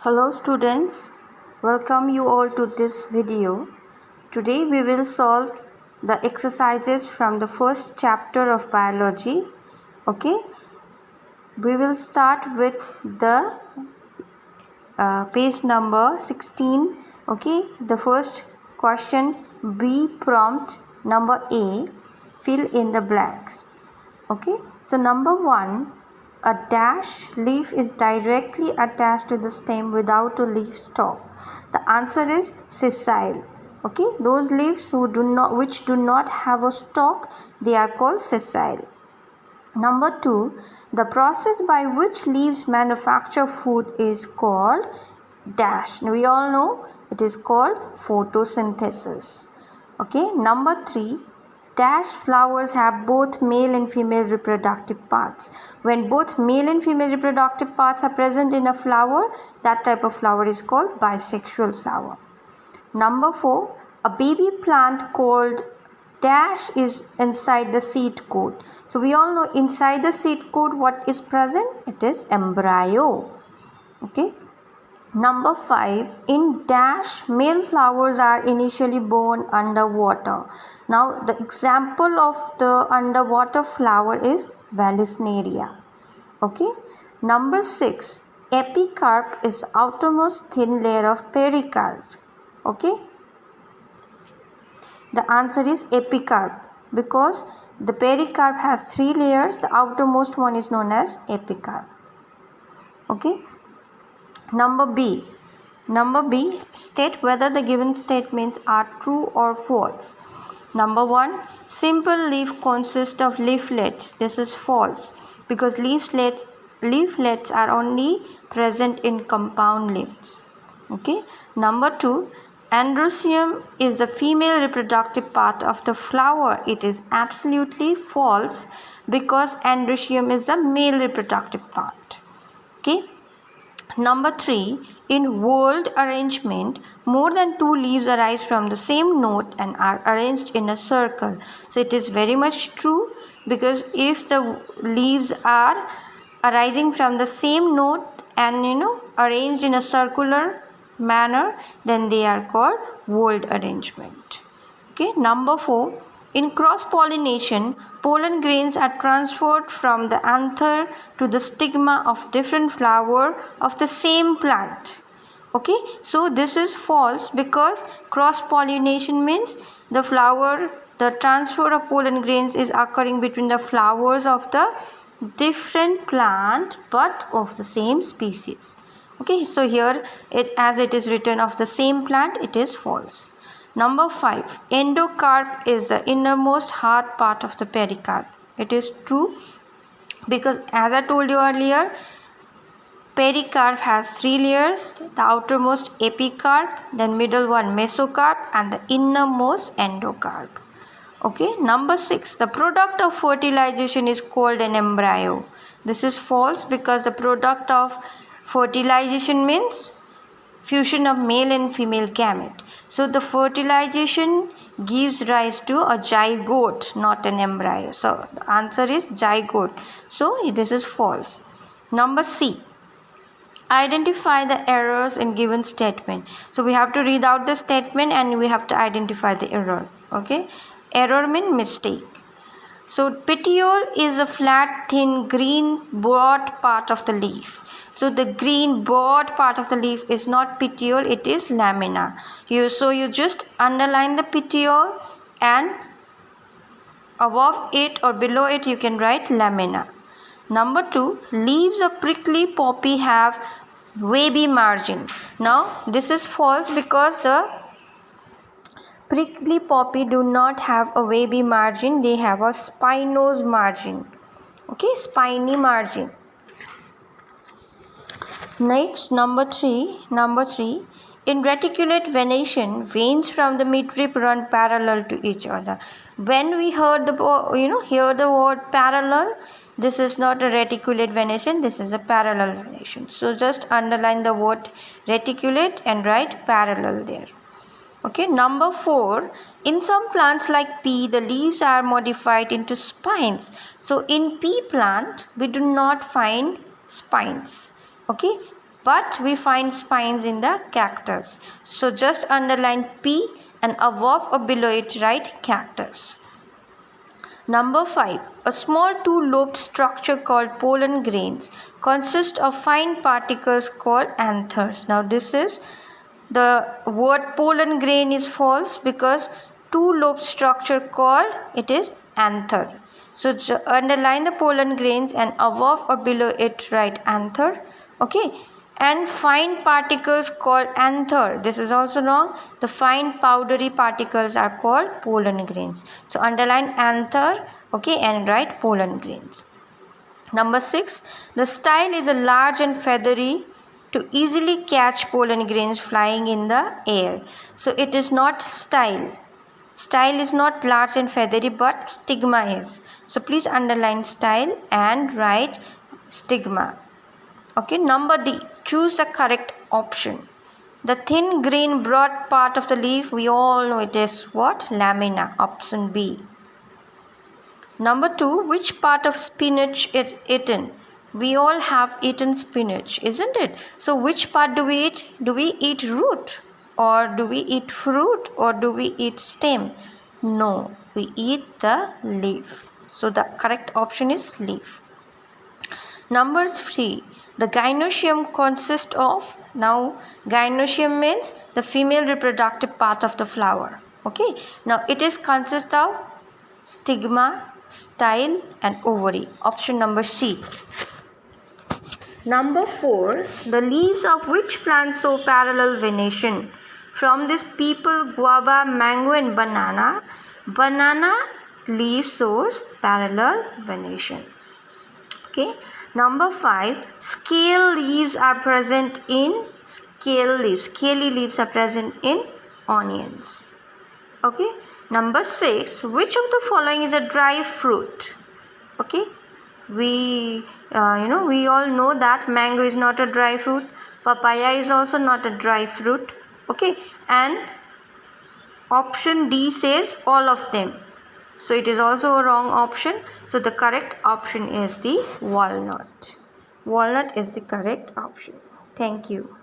Hello students, welcome you all to this video. Today we will solve the exercises from the first chapter of biology. Okay, we will start with the page number 16. Okay, the first question, B prompt number A, fill in the blanks. Okay, so number 1, a dash leaf is directly attached to the stem without a leaf stalk. The answer is sessile. Okay, those leaves which do not have a stalk, they are called sessile. Number 2, the process by which leaves manufacture food is called dash. We all know it is called photosynthesis. Okay, number 3, dash flowers have both male and female reproductive parts. When both male and female reproductive parts are present in a flower, that type of flower is called bisexual flower. Number 4, a baby plant called dash is inside the seed coat. So we all know inside the seed coat what is present? It is embryo. Okay. Number 5, in dash, male flowers are initially born underwater. Now, the example of the underwater flower is Vallisneria. Okay. Number 6, epicarp is outermost thin layer of pericarp. Okay. The answer is epicarp because the pericarp has 3 layers. The outermost one is known as epicarp. Okay. Number B, state whether the given statements are true or false. Number 1, simple leaf consists of leaflets. This is false because leaflets are only present in compound leaves. Okay. Number 2, androecium is the female reproductive part of the flower. It is absolutely false because androecium is the male reproductive part. Okay. Number 3, in whorled arrangement, more than 2 leaves arise from the same note and are arranged in a circle. So it is very much true because if the leaves are arising from the same note and arranged in a circular manner, then they are called whorled arrangement. Okay. Number 4, in cross-pollination, pollen grains are transferred from the anther to the stigma of different flower of the same plant. Okay, so this is false because cross-pollination means the transfer of pollen grains is occurring between the flowers of the different plant but of the same species. Okay, so here as it is written of the same plant, it is false. Number 5, endocarp is the innermost hard part of the pericarp. It is true because as I told you earlier, pericarp has 3 layers, the outermost epicarp, then middle one mesocarp and the innermost endocarp. Okay, number 6, the product of fertilization is called an embryo. This is false because the product of fertilization means fusion of male and female gamete. So the fertilization gives rise to a zygote, not an embryo. So the answer is zygote. So this is false. Number C, identify the errors in given statement. So we have to read out the statement and we have to identify the error. Okay, error means mistake. So petiole is a flat, thin, green, broad part of the leaf. So the green, broad part of the leaf is not petiole, it is lamina. So you just underline the petiole and above it or below it you can write lamina. Number 2, leaves of prickly poppy have wavy margin. Now this is false because the prickly poppy do not have a wavy margin, they have a spinose margin. Okay, spiny margin. Next, number 3, in reticulate venation, veins from the midrib run parallel to each other. When we heard hear the word parallel, this is not a reticulate venation, this is a parallel venation. So just underline the word reticulate and write parallel there. Okay, number 4, in some plants like pea, the leaves are modified into spines. So in pea plant, we do not find spines. Okay, but we find spines in the cactus. So just underline P and above or below it write cactus. Number 5. A small two-lobed structure called pollen grains consists of fine particles called anthers. Now this is the word pollen grain is false because two-lobed structure called it is anther. So underline the pollen grains and above or below it write anther. Okay. And fine particles called anther. This is also wrong. The fine powdery particles are called pollen grains. So underline anther, okay, and write pollen grains. Number 6. The style is a large and feathery to easily catch pollen grains flying in the air. So it is not style. Style is not large and feathery, but stigma is. So please underline style and write stigma. Okay, number D. Choose the correct option. The thin green broad part of the leaf, we all know it is what? Lamina. Option B. Number 2. Which part of spinach is eaten? We all have eaten spinach, isn't it? So which part do we eat? Do we eat root? Or do we eat fruit? Or do we eat stem? No, we eat the leaf. So the correct option is leaf. Number 3. The gynoecium consists of, now gynoecium means the female reproductive part of the flower. Okay. Now it is consist of stigma, style and ovary. Option number C. Number 4. The leaves of which plant show parallel venation? From this people, guava, mango and banana. Banana leaf shows parallel venation. Okay. Number 5. Scale leaves are present in scaly leaves are present in onions. Okay. Number 6. Which of the following is a dry fruit? Okay. We all know that mango is not a dry fruit. Papaya is also not a dry fruit. Okay. And option D says all of them. So it is also a wrong option. So the correct option is the walnut. Walnut is the correct option. Thank you.